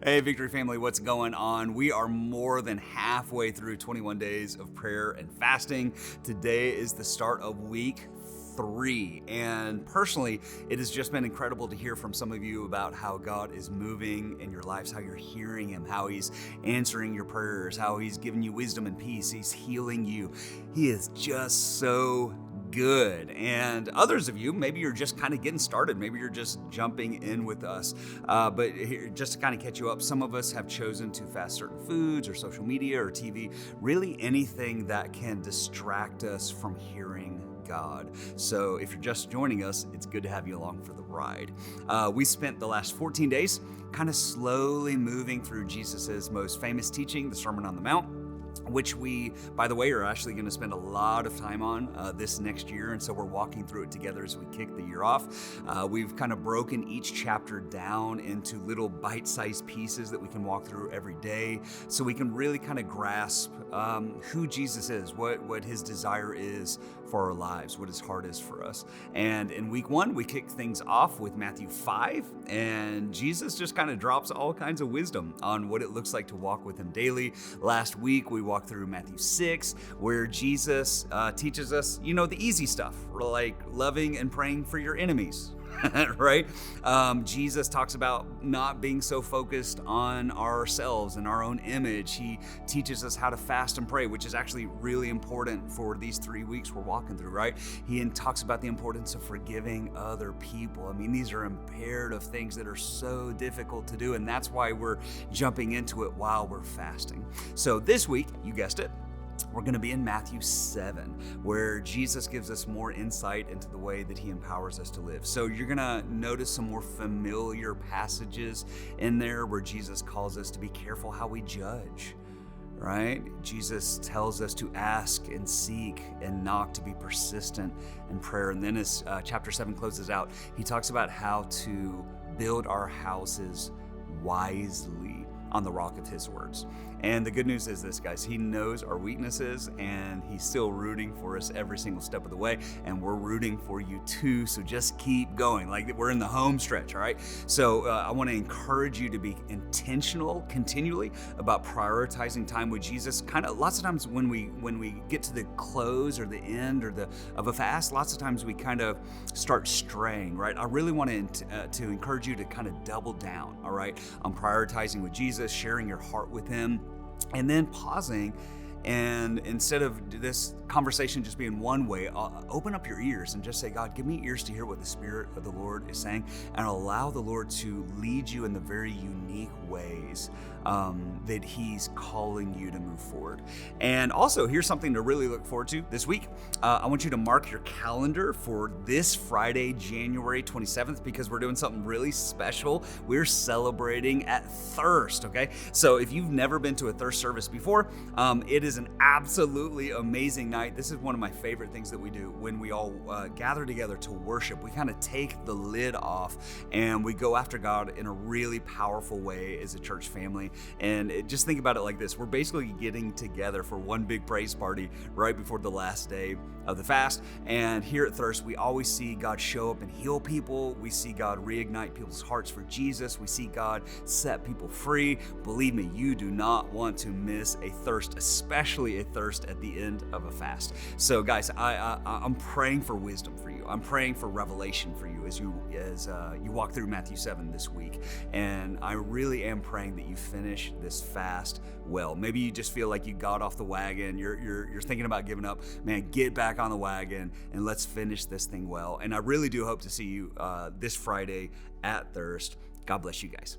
Hey, Victory Family, what's going on? We are more than halfway through 21 days of prayer and fasting. Today is the start of week 3. And personally, it has just been incredible to hear from some of you about how God is moving in your lives, how you're hearing Him, how He's answering your prayers, how He's giving you wisdom and peace. He's healing you. He is just so good. And others of you, maybe you're just kind of getting started. Maybe you're just jumping in with us. But here, just to kind of catch you up, some of us have chosen to fast certain foods or social media or TV, really anything that can distract us from hearing God. So if you're just joining us, it's good to have you along for the ride. We spent the last 14 days kind of slowly moving through Jesus's most famous teaching, the Sermon on the Mount, which we, by the way, are actually going to spend a lot of time on this next year. And so we're walking through it together as we kick the year off. We've kind of broken each chapter down into little bite-sized pieces that we can walk through every day so we can really kind of grasp who Jesus is, what His desire is for our lives, what His heart is for us. And in week 1, we kick things off with Matthew 5, and Jesus just kind of drops all kinds of wisdom on what it looks like to walk with Him daily. Last week, we walked through Matthew 6, where Jesus teaches us, the easy stuff, like loving and praying for your enemies. Right? Jesus talks about not being so focused on ourselves and our own image. He teaches us how to fast and pray, which is actually really important for these 3 weeks we're walking through, right? He talks about the importance of forgiving other people. I mean, these are imperative things that are so difficult to do, and that's why we're jumping into it while we're fasting. So this week, you guessed it, we're going to be in Matthew 7, where Jesus gives us more insight into the way that He empowers us to live. So you're going to notice some more familiar passages in there where Jesus calls us to be careful how we judge, right? Jesus tells us to ask and seek and knock, to be persistent in prayer. And then as chapter 7 closes out, He talks about how to build our houses wisely on the rock of His words. And the good news is this, guys, He knows our weaknesses and He's still rooting for us every single step of the way. And we're rooting for you too. So just keep going. Like we're in the home stretch, all right? So I want to encourage you to be intentional continually about prioritizing time with Jesus. Kind of lots of times when we get to the close or the end or of a fast, lots of times we kind of start straying, right? I really want to encourage you to kind of double down, all right, on prioritizing with Jesus, sharing your heart with Him, and then pausing, and instead of this conversation just being one way, open up your ears and just say, God, give me ears to hear what the Spirit of the Lord is saying, and allow the Lord to lead you in the very unique ways that He's calling you to move forward. And also, here's something to really look forward to this week. I want you to mark your calendar for this Friday, January 27th, because we're doing something really special. We're celebrating at Thirst, okay? So if you've never been to a Thirst service before, it is an absolutely amazing night. This is one of my favorite things that we do when we all gather together to worship. We kind of take the lid off and we go after God in a really powerful way as a church family. And just think about it like this. We're basically getting together for one big praise party right before the last day of the fast. And here at Thirst, we always see God show up and heal people. We see God reignite people's hearts for Jesus. We see God set people free. Believe me, you do not want to miss a Thirst, especially a Thirst at the end of a fast. So guys, I'm praying for wisdom for you. I'm praying for revelation for you as you walk through Matthew 7 this week. And I really am praying that you finish this fast well. Maybe you just feel like you got off the wagon. You're thinking about giving up. Man, get back on the wagon and let's finish this thing well. And I really do hope to see you this Friday at Thirst. God bless you guys.